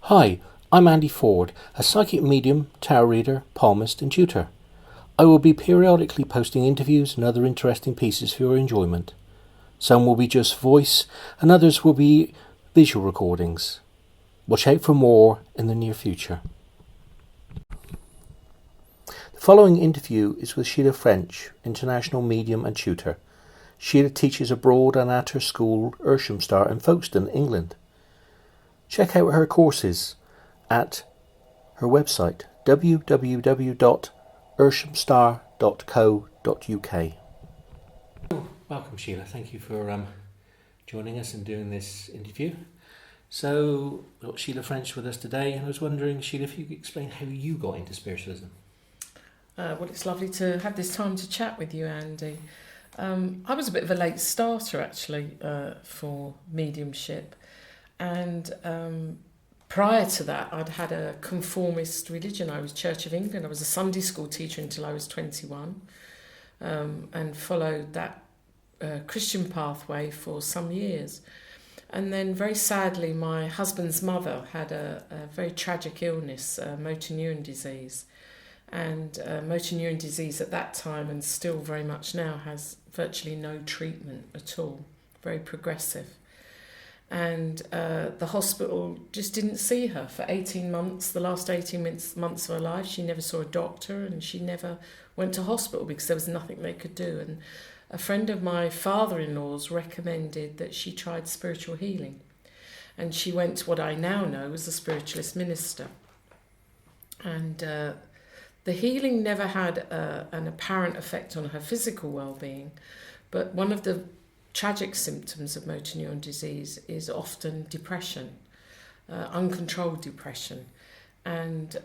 Hi, I'm Andy Ford, a psychic medium, tarot reader, palmist and tutor. I will be periodically posting interviews and other interesting pieces for your enjoyment. Some will be just voice and others will be visual recordings. Watch out for more in the near future. The following interview is with Sheila French, international medium and tutor. Sheila teaches abroad and at her school, Urshamstar in Folkestone, England. Check out her courses at her website www.urshamstar.co.uk. Welcome, Sheila. Thank you for joining us and doing this interview. So, we've got Sheila French with us today, and I was wondering, Sheila, if you could explain how you got into spiritualism. Well, it's lovely to have this time to chat with you, Andy. I was a bit of a late starter, actually, for mediumship. And prior to that, I'd had a conformist religion. I was Church of England. I was a Sunday school teacher until I was 21, and followed that Christian pathway for some years. And then, very sadly, my husband's mother had a very tragic illness, motor neuron disease. And motor neuron disease at that time, and still very much now, has virtually no treatment at all, very progressive. And the hospital just didn't see her for 18 months. The last 18 months of her life, she never saw a doctor, and she never went to hospital because there was nothing they could do. And a friend of my father-in-law's recommended that she tried spiritual healing. And she went to what I now know as a spiritualist minister. And the healing never had an apparent effect on her physical well-being, but one of the tragic symptoms of motor neuron disease is often depression, uncontrolled depression, and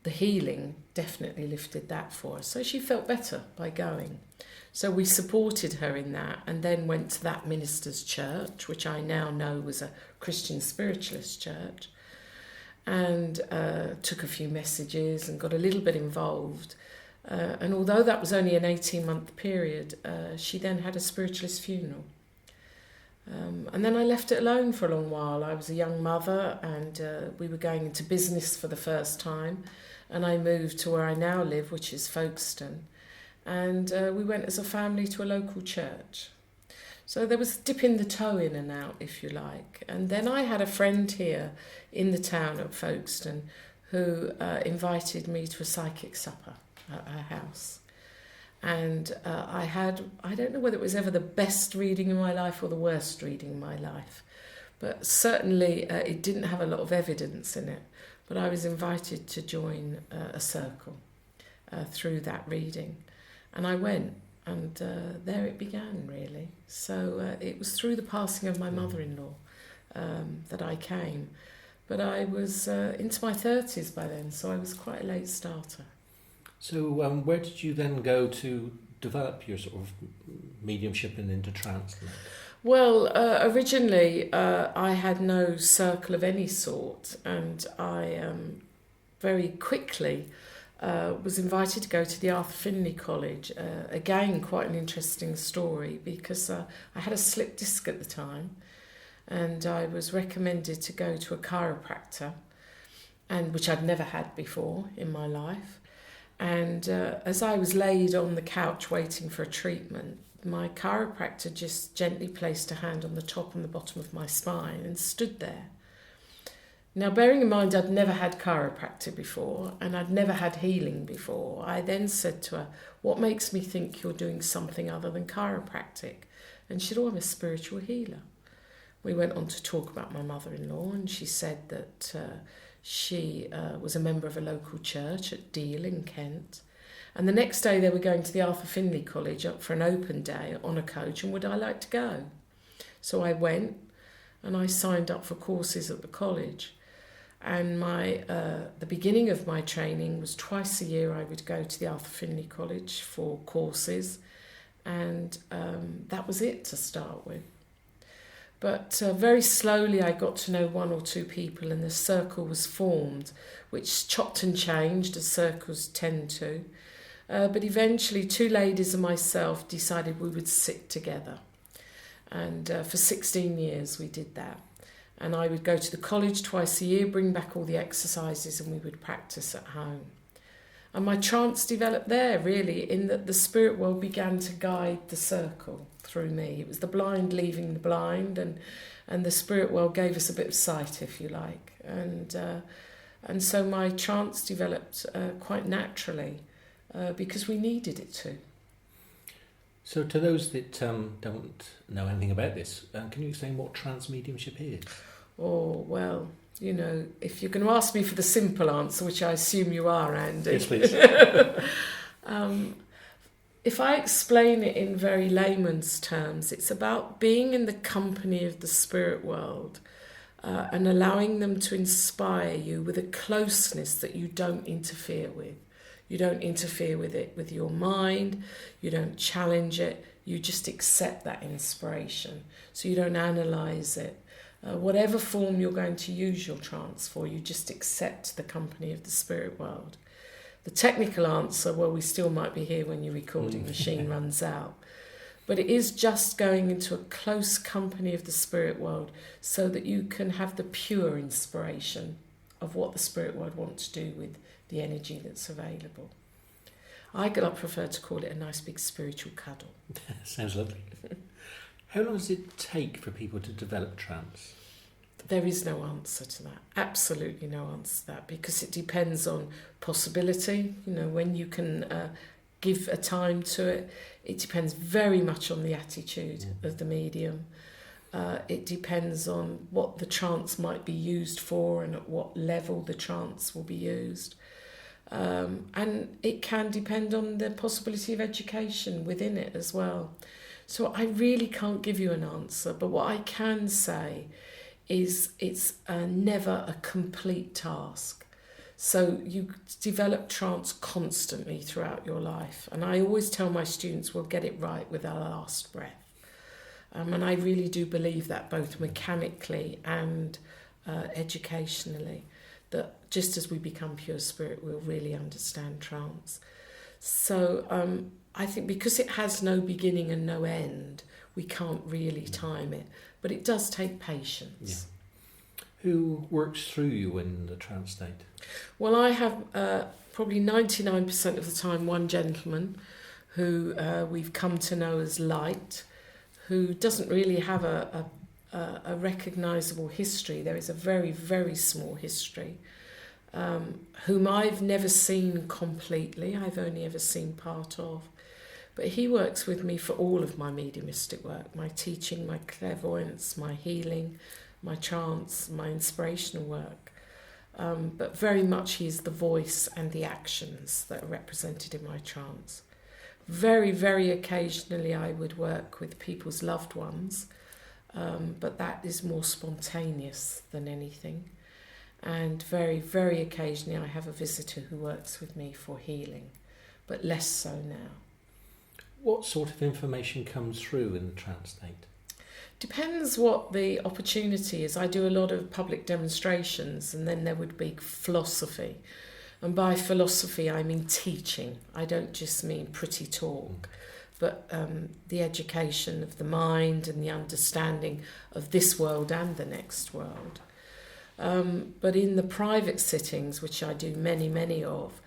the healing definitely lifted that for her. So she felt better by going. So we supported her in that, and then went to that minister's church, which I now know was a Christian spiritualist church, and took a few messages and got a little bit involved. And although that was only an 18-month period, she then had a spiritualist funeral. And then I left it alone for a long while. I was a young mother, and we were going into business for the first time. And I moved to where I now live, which is Folkestone. And we went as a family to a local church. So there was dipping the toe in and out, if you like. And then I had a friend here in the town of Folkestone who invited me to a psychic supper at her house. And I don't know whether it was ever the best reading in my life or the worst reading in my life, but certainly it didn't have a lot of evidence in it. But I was invited to join a circle through that reading. And I went, and there it began, really. So it was through the passing of my mother-in-law that I came. But I was into my 30s by then, so I was quite a late starter. So where did you then go to develop your sort of mediumship and into trance? Well, originally I had no circle of any sort, and I very quickly was invited to go to the Arthur Findlay College. Again, quite an interesting story, because I had a slip disc at the time, and I was recommended to go to a chiropractor, and which I'd never had before in my life. And as I was laid on the couch waiting for a treatment, my chiropractor just gently placed a hand on the top and the bottom of my spine and stood there. Now, bearing in mind I'd never had chiropractor before, and I'd never had healing before, I then said to her, "What makes me think you're doing something other than chiropractic?" And she said, "Oh, I'm a spiritual healer." We went on to talk about my mother-in-law, and she said that she was a member of a local church at Deal in Kent. And the next day they were going to the Arthur Findlay College up for an open day on a coach, and would I like to go? So I went, and I signed up for courses at the college. And the beginning of my training was twice a year I would go to the Arthur Findlay College for courses, and that was it to start with. But very slowly I got to know one or two people, and the circle was formed, which chopped and changed as circles tend to. But eventually 2 ladies and myself decided we would sit together. And for 16 years we did that. And I would go to the college twice a year, bring back all the exercises, and we would practice at home. And my trance developed there, really, in that the spirit world began to guide the circle through me. It was the blind leaving the blind, and the spirit world gave us a bit of sight, if you like. And so my trance developed quite naturally because we needed it to. So to those that don't know anything about this, can you explain what trance mediumship is? Oh, well, you know, if you're going to ask me for the simple answer, which I assume you are, Andy. Yes, please. If I explain it in very layman's terms, it's about being in the company of the spirit world and allowing them to inspire you with a closeness that you don't interfere with. You don't interfere with it with your mind, you don't challenge it, you just accept that inspiration. So you don't analyse it. Whatever form you're going to use your trance for, you just accept the company of the spirit world. The technical answer, well, we still might be here when your recording machine runs out. But it is just going into a close company of the spirit world so that you can have the pure inspiration of what the spirit world wants to do with the energy that's available. I prefer to call it a nice big spiritual cuddle. Sounds lovely. How long does it take for people to develop trance? There is no answer to that. Absolutely no answer to that, because it depends on possibility. You know, when you can give a time to it. It depends very much on the attitude of the medium. It depends on what the trance might be used for and at what level the trance will be used. And it can depend on the possibility of education within it as well. So I really can't give you an answer, but what I can say is it's never a complete task. So you develop trance constantly throughout your life. And I always tell my students we'll get it right with our last breath. And I really do believe that, both mechanically and educationally, that just as we become pure spirit, we'll really understand trance. So I think because it has no beginning and no end, we can't really time it. But it does take patience. Yeah. Who works through you in the trance state? Well, I have probably 99% of the time one gentleman who we've come to know as Light, who doesn't really have a recognisable history. There is a very, very small history, whom I've never seen completely. I've only ever seen part of. But he works with me for all of my mediumistic work, my teaching, my clairvoyance, my healing, my trance, my inspirational work. But very much he's the voice and the actions that are represented in my trance. Very, very occasionally I would work with people's loved ones, but that is more spontaneous than anything. And very, very occasionally I have a visitor who works with me for healing, but less so now. What sort of information comes through in the trance state? Depends what the opportunity is. I do a lot of public demonstrations, and then there would be philosophy. And by philosophy, I mean teaching. I don't just mean pretty talk, but the education of the mind and the understanding of this world and the next world. But in the private sittings, which I do many, many of,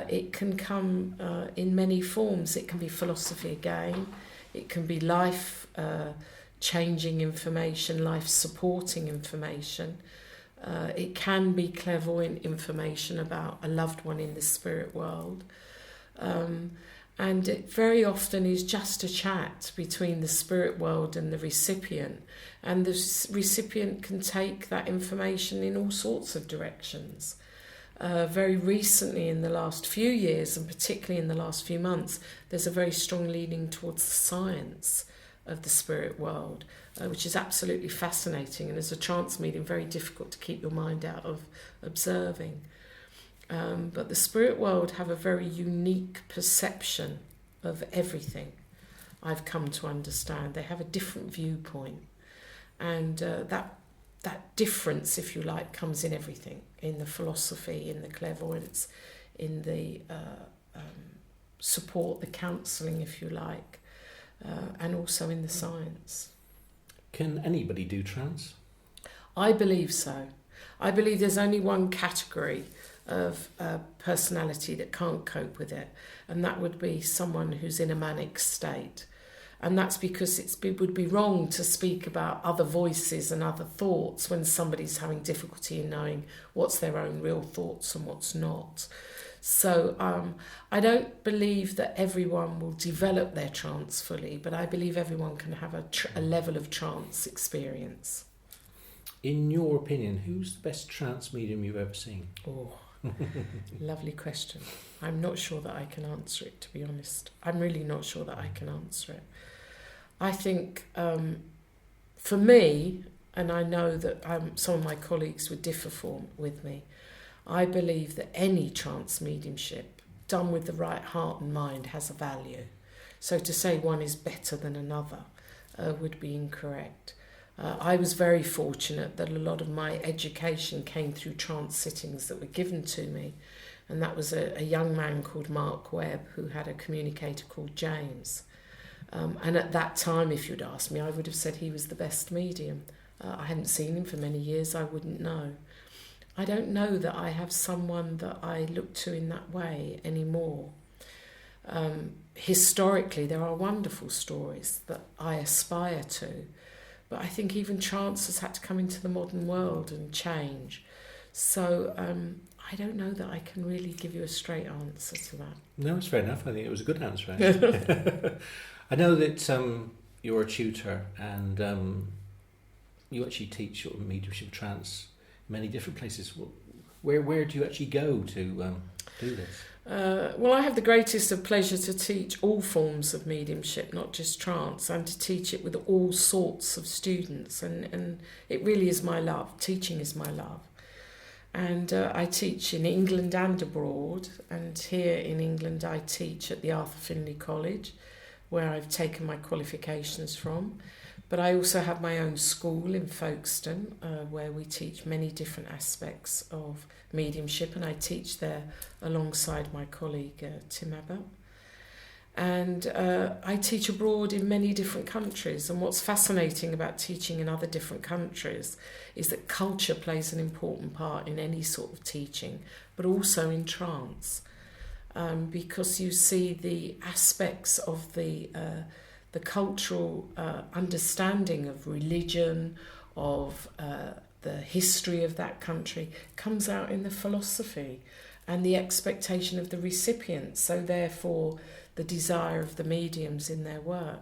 it can come in many forms. It can be philosophy again. It can be life changing information, life supporting information. It can be clairvoyant information about a loved one in the spirit world. And it very often is just a chat between the spirit world and the recipient. And the recipient can take that information in all sorts of directions. Very recently, in the last few years, and particularly in the last few months, there's a very strong leaning towards the science of the spirit world, which is absolutely fascinating, and as a trance medium, very difficult to keep your mind out of observing. But the spirit world have a very unique perception of everything, I've come to understand. They have a different viewpoint, and that difference, if you like, comes in everything, in the philosophy, in the clairvoyance, in the support, the counselling, if you like, and also in the science. Can anybody do trance? I believe so. I believe there's only one category of personality that can't cope with it, and that would be someone who's in a manic state. And that's because it would be wrong to speak about other voices and other thoughts when somebody's having difficulty in knowing what's their own real thoughts and what's not. So I don't believe that everyone will develop their trance fully, but I believe everyone can have a level of trance experience. In your opinion, who's the best trance medium you've ever seen? Oh, lovely question. I'm not sure that I can answer it, to be honest. I'm really not sure that I can answer it. I think for me, and I know that some of my colleagues would differ with me, I believe that any trance mediumship done with the right heart and mind has a value. So to say one is better than another would be incorrect. I was very fortunate that a lot of my education came through trance sittings that were given to me, and that was a young man called Mark Webb who had a communicator called James. And at that time, if you'd asked me, I would have said he was the best medium. I hadn't seen him for many years, I wouldn't know. I don't know that I have someone that I look to in that way anymore. Historically, there are wonderful stories that I aspire to, but I think even trance has had to come into the modern world and change. So I don't know that I can really give you a straight answer to that. No, it's fair enough. I think it was a good answer, actually. I know that you're a tutor, and you actually teach sort of mediumship trance in many different places. Where do you actually go to do this? Well, I have the greatest of pleasure to teach all forms of mediumship, not just trance, and to teach it with all sorts of students. And it really is my love. Teaching is my love. And I teach in England and abroad. And here in England, I teach at the Arthur Findlay College, where I've taken my qualifications from. But I also have my own school in Folkestone, where we teach many different aspects of mediumship, and I teach there alongside my colleague Tim Abbott. And I teach abroad in many different countries, and what's fascinating about teaching in other different countries is that culture plays an important part in any sort of teaching, but also in trance, because you see the aspects of the cultural understanding of religion, of the history of that country, comes out in the philosophy and the expectation of the recipient, so therefore the desire of the mediums in their work.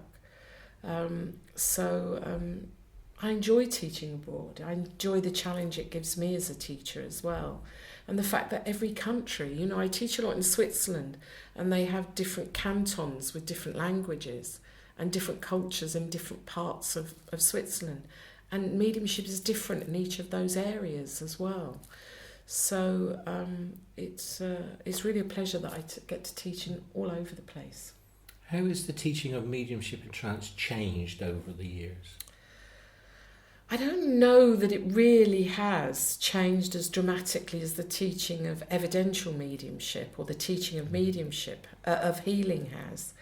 I enjoy teaching abroad. I enjoy the challenge it gives me as a teacher as well. And the fact that every country, I teach a lot in Switzerland, and they have different cantons with different languages and different cultures in different parts of Switzerland. And mediumship is different in each of those areas as well. So it's really a pleasure that I get to teach in all over the place. How has the teaching of mediumship and trance changed over the years? I don't know that it really has changed as dramatically as the teaching of evidential mediumship or the teaching of mediumship, of healing has.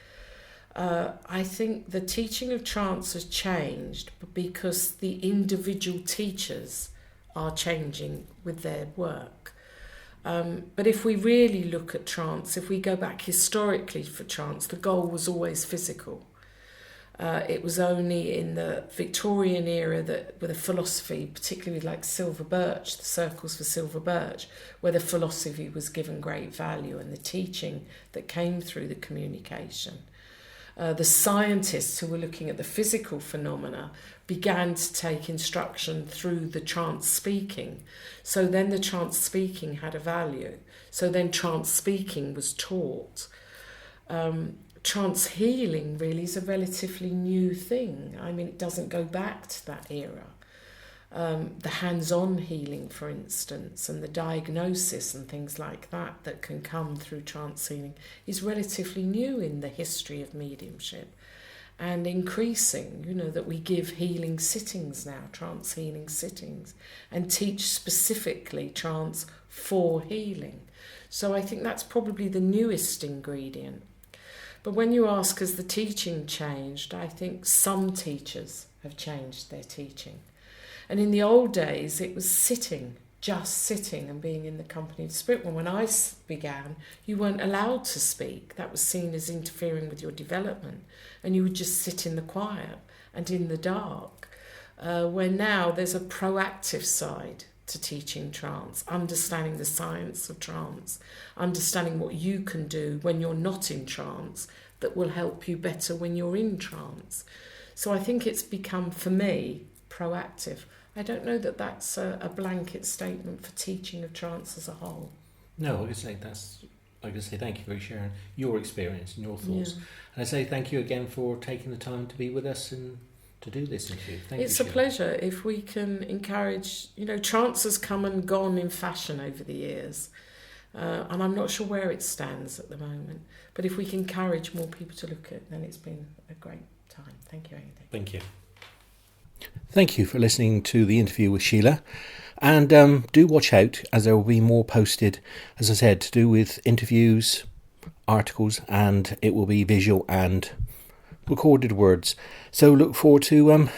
I think the teaching of trance has changed because the individual teachers are changing with their work. But if we really look at trance, if we go back historically for trance, the goal was always physical. It was only in the Victorian era that, with a philosophy, particularly like Silver Birch, the circles for Silver Birch, where the philosophy was given great value and the teaching that came through the communication. The scientists who were looking at the physical phenomena began to take instruction through the trance speaking. So then the trance speaking had a value. So then trance speaking was taught. Trance healing really is a relatively new thing. I mean, it doesn't go back to that era. The hands-on healing, for instance, and the diagnosis and things like that can come through trance healing is relatively new in the history of mediumship, and increasing, that we give healing sittings now, trance healing sittings, and teach specifically trance for healing. So I think that's probably the newest ingredient. But when you ask, has the teaching changed, I think some teachers have changed their teaching. And in the old days, it was sitting, just sitting and being in the company of the spirit. When I began, you weren't allowed to speak. That was seen as interfering with your development. And you would just sit in the quiet and in the dark. Where now there's a proactive side to teaching trance, understanding the science of trance, understanding what you can do when you're not in trance that will help you better when you're in trance. So I think it's become, for me, proactive. I don't know that that's a blanket statement for teaching of trance as a whole. No, I could say thank you for sharing your experience and your thoughts. Yeah. And I say thank you again for taking the time to be with us and to do this interview. It's a pleasure if we can encourage, trance has come and gone in fashion over the years. And I'm not sure where it stands at the moment. But if we can encourage more people to look at it, then it's been a great time. Thank you, Andy. Thank you. Thank you for listening to the interview with Sheila. And do watch out, as there will be more posted, as I said, to do with interviews, articles, and it will be visual and recorded words. So look forward to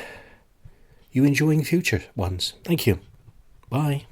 you enjoying future ones. Thank you. Bye.